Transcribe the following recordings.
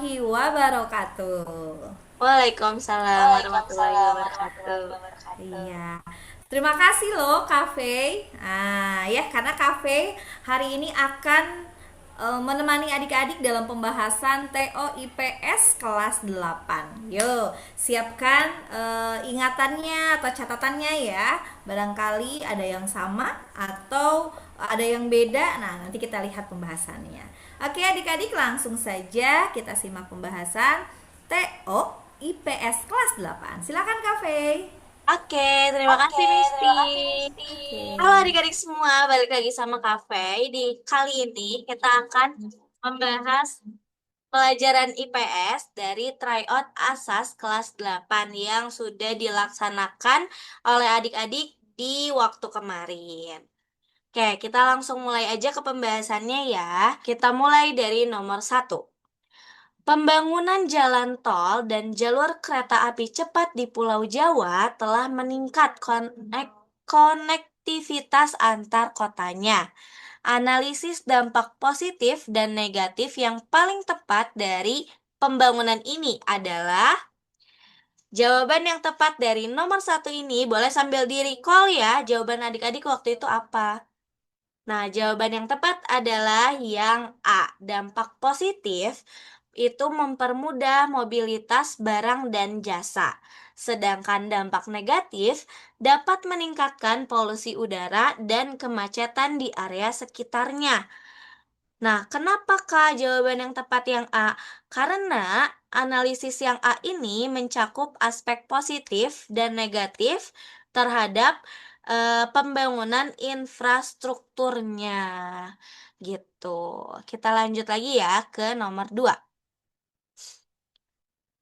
warahmatullahi wabarakatuh. Waalaikumsalam warahmatullahi Waalaikumsalam wabarakatuh. warahmatullahi wabarakatuh. Iya. Terima kasih loh Cafe. Ya karena Cafe hari ini akan menemani adik-adik dalam pembahasan TOIPS kelas 8. Yuk, siapkan ingatannya atau catatannya ya. Barangkali ada yang sama atau ada yang beda. Nah, nanti kita lihat pembahasannya. Oke, adik-adik langsung saja kita simak pembahasan TOIPS kelas 8. Silakan Cafe. Oke, terima kasih Misti. Terima kasih Misti. Halo adik-adik semua, balik lagi sama Cafe. Di kali ini kita akan membahas pelajaran IPS dari tryout asas kelas 8 yang sudah dilaksanakan oleh adik-adik di waktu kemarin. Oke, kita langsung mulai aja ke pembahasannya ya. Kita mulai dari nomor 1. Pembangunan jalan tol dan jalur kereta api cepat di Pulau Jawa telah meningkat konektivitas antar kotanya. Analisis dampak positif dan negatif yang paling tepat dari pembangunan ini adalah jawaban yang tepat dari nomor 1 ini. Boleh sambil di-recall ya, jawaban adik-adik waktu itu apa? Nah, jawaban yang tepat adalah yang A. Dampak positif itu mempermudah mobilitas barang dan jasa. Sedangkan dampak negatif dapat meningkatkan polusi udara dan kemacetan di area sekitarnya. Nah, kenapakah jawaban yang tepat yang A? Karena analisis yang A ini mencakup aspek positif dan negatif terhadap pembangunan infrastrukturnya. Gitu. Kita lanjut lagi ya ke nomor 2.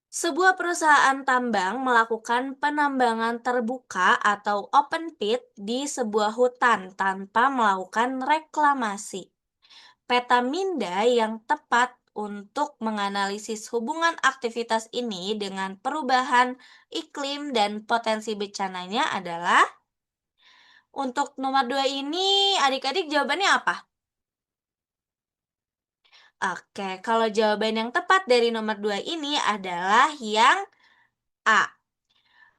Sebuah perusahaan tambang melakukan penambangan terbuka atau open pit di sebuah hutan tanpa melakukan reklamasi. Peta minda yang tepat untuk menganalisis hubungan aktivitas ini dengan perubahan iklim dan potensi bencananya adalah untuk nomor 2 ini adik-adik jawabannya apa? Oke, kalau jawaban yang tepat dari nomor 2 ini adalah yang A.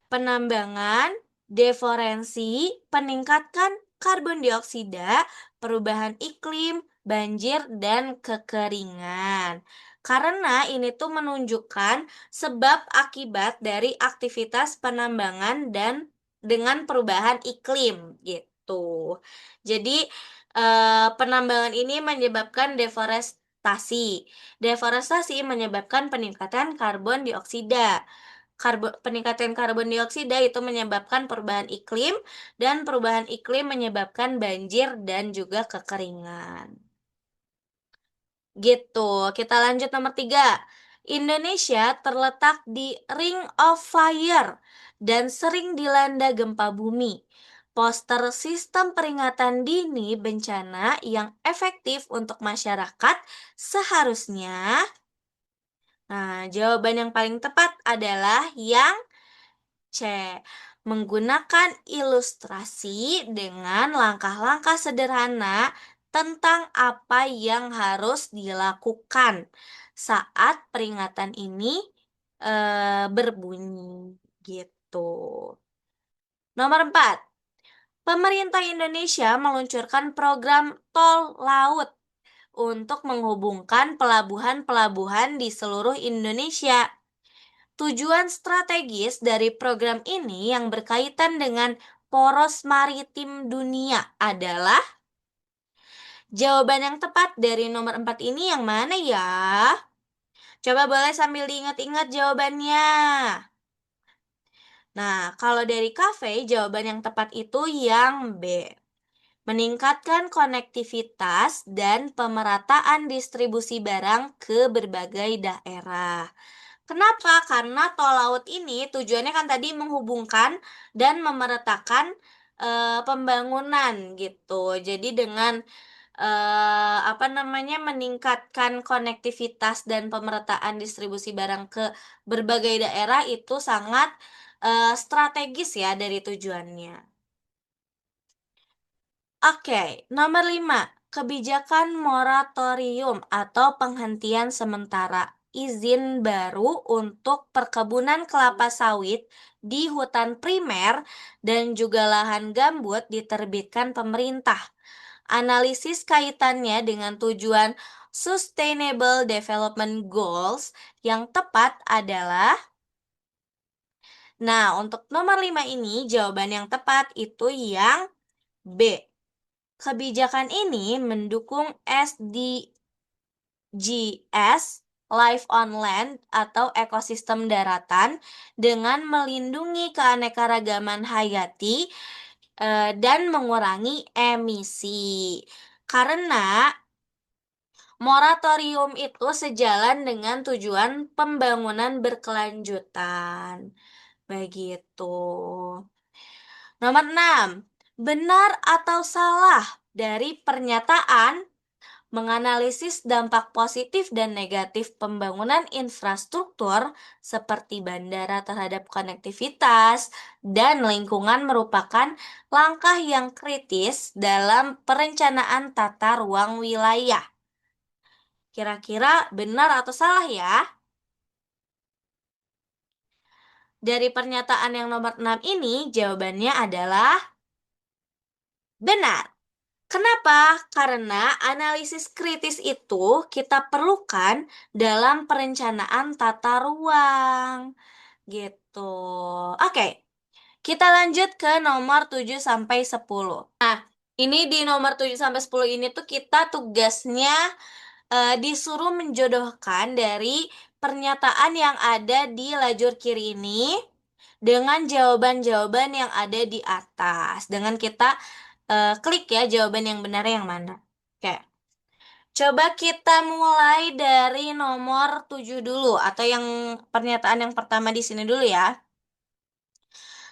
Penambangan, deforestasi, peningkatan karbon dioksida, perubahan iklim, banjir, dan kekeringan. Karena ini tuh menunjukkan sebab akibat dari aktivitas penambangan dan dengan perubahan iklim gitu. Jadi penambangan ini menyebabkan deforestasi. Deforestasi menyebabkan peningkatan karbon dioksida. Peningkatan karbon dioksida itu menyebabkan perubahan iklim, dan perubahan iklim menyebabkan banjir dan juga kekeringan. Gitu, kita lanjut nomor 3. Indonesia terletak di Ring of Fire dan sering dilanda gempa bumi. Poster sistem peringatan dini bencana yang efektif untuk masyarakat seharusnya. Nah, jawaban yang paling tepat adalah yang C. Menggunakan ilustrasi dengan langkah-langkah sederhana tentang apa yang harus dilakukan saat peringatan ini berbunyi gitu. Nomor 4. Pemerintah Indonesia meluncurkan program tol laut untuk menghubungkan pelabuhan-pelabuhan di seluruh Indonesia. Tujuan strategis dari program ini yang berkaitan dengan poros maritim dunia adalah jawaban yang tepat dari nomor 4 ini yang mana ya? Coba boleh sambil diingat-ingat jawabannya. Nah, kalau dari kafe, jawaban yang tepat itu yang B. Meningkatkan konektivitas dan pemerataan distribusi barang ke berbagai daerah. Kenapa? Karena tol laut ini tujuannya kan tadi menghubungkan dan memeratakan pembangunan gitu. Jadi dengan meningkatkan konektivitas dan pemerataan distribusi barang ke berbagai daerah itu sangat strategis ya dari tujuannya. Oke, nomor 5. Kebijakan moratorium atau penghentian sementara. izin baru untuk perkebunan kelapa sawit di hutan primer dan juga lahan gambut diterbitkan pemerintah. Analisis kaitannya dengan tujuan Sustainable Development Goals yang tepat adalah, nah untuk nomor 5 ini jawaban yang tepat itu yang B. Kebijakan ini mendukung SDGs, Life on Land atau ekosistem daratan dengan melindungi keanekaragaman hayati dan mengurangi emisi. Karena moratorium itu sejalan dengan tujuan pembangunan berkelanjutan. Begitu. Nomor 6. Benar atau salah dari pernyataan menganalisis dampak positif dan negatif pembangunan infrastruktur seperti bandara terhadap konektivitas dan lingkungan merupakan langkah yang kritis dalam perencanaan tata ruang wilayah. Kira-kira benar atau salah ya? Dari pernyataan yang nomor 6 ini jawabannya adalah benar. Kenapa? Karena analisis kritis itu kita perlukan dalam perencanaan tata ruang. Gitu. Oke, kita lanjut ke nomor 7 sampai 10. Nah, ini di nomor 7 sampai 10 ini tuh kita tugasnya disuruh menjodohkan dari pernyataan yang ada di lajur kiri ini dengan jawaban-jawaban yang ada di atas. Dengan kita klik ya jawaban yang benar yang mana. Oke. Coba kita mulai dari nomor 7 dulu atau yang pernyataan yang pertama di sini dulu ya.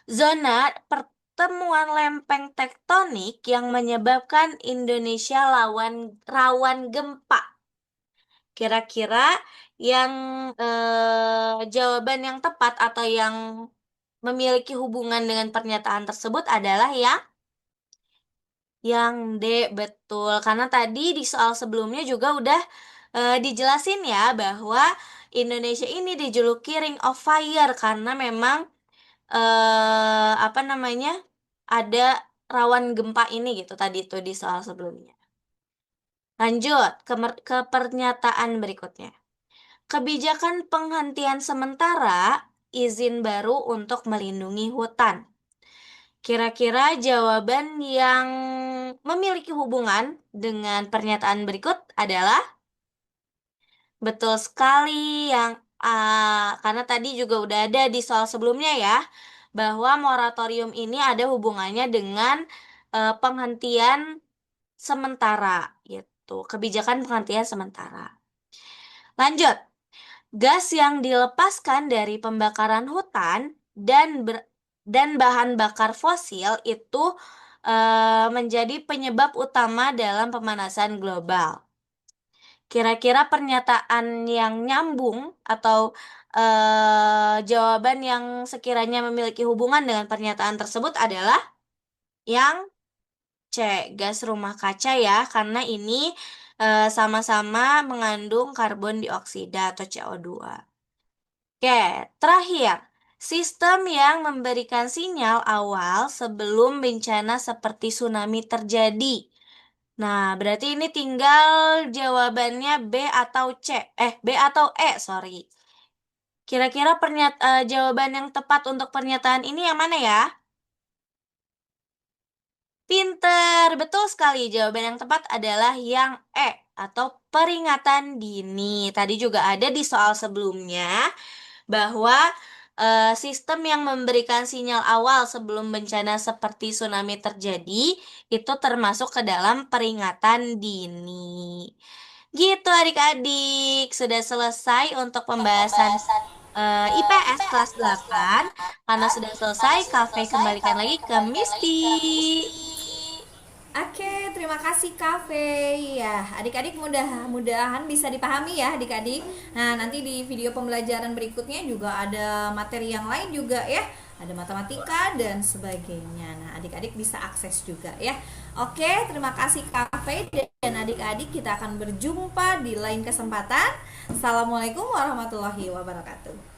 Zona pertemuan lempeng tektonik yang menyebabkan Indonesia rawan gempa. Kira-kira yang jawaban yang tepat atau yang memiliki hubungan dengan pernyataan tersebut adalah yang D, betul. Karena tadi di soal sebelumnya juga udah dijelasin ya bahwa Indonesia ini dijuluki Ring of Fire karena memang ada rawan gempa ini gitu tadi itu di soal sebelumnya. Lanjut ke pernyataan berikutnya. Kebijakan penghentian sementara izin baru untuk melindungi hutan. Kira-kira jawaban yang memiliki hubungan dengan pernyataan berikut adalah betul sekali yang A, karena tadi juga udah ada di soal sebelumnya ya, bahwa moratorium ini ada hubungannya dengan penghentian sementara, gitu. Kebijakan penghentian sementara. Lanjut. Gas yang dilepaskan dari pembakaran hutan dan bahan bakar fosil itu menjadi penyebab utama dalam pemanasan global. Kira-kira pernyataan yang nyambung atau jawaban yang sekiranya memiliki hubungan dengan pernyataan tersebut adalah yang C, gas rumah kaca ya, karena ini sama-sama mengandung karbon dioksida atau CO2. Oke, terakhir, sistem yang memberikan sinyal awal sebelum bencana seperti tsunami terjadi. Nah, berarti ini tinggal jawabannya B atau B atau E, sorry. Kira-kira jawaban yang tepat untuk pernyataan ini yang mana ya? Pinter, betul sekali. Jawaban yang tepat adalah yang E atau peringatan dini. Tadi juga ada di soal sebelumnya bahwa sistem yang memberikan sinyal awal sebelum bencana seperti tsunami terjadi itu termasuk ke dalam peringatan dini. Gitu adik-adik, sudah selesai untuk pembahasan IPS kelas 8. Karena sudah selesai, Kafe kembalikan lagi ke Misty. Oke, terima kasih Cafe. Ya, adik-adik mudah-mudahan bisa dipahami ya adik-adik. Nah, nanti di video pembelajaran berikutnya juga ada materi yang lain juga ya. Ada matematika dan sebagainya. Nah, adik-adik bisa akses juga ya. Oke, terima kasih Cafe. Cafe dan adik-adik kita akan berjumpa di lain kesempatan. Assalamualaikum warahmatullahi wabarakatuh.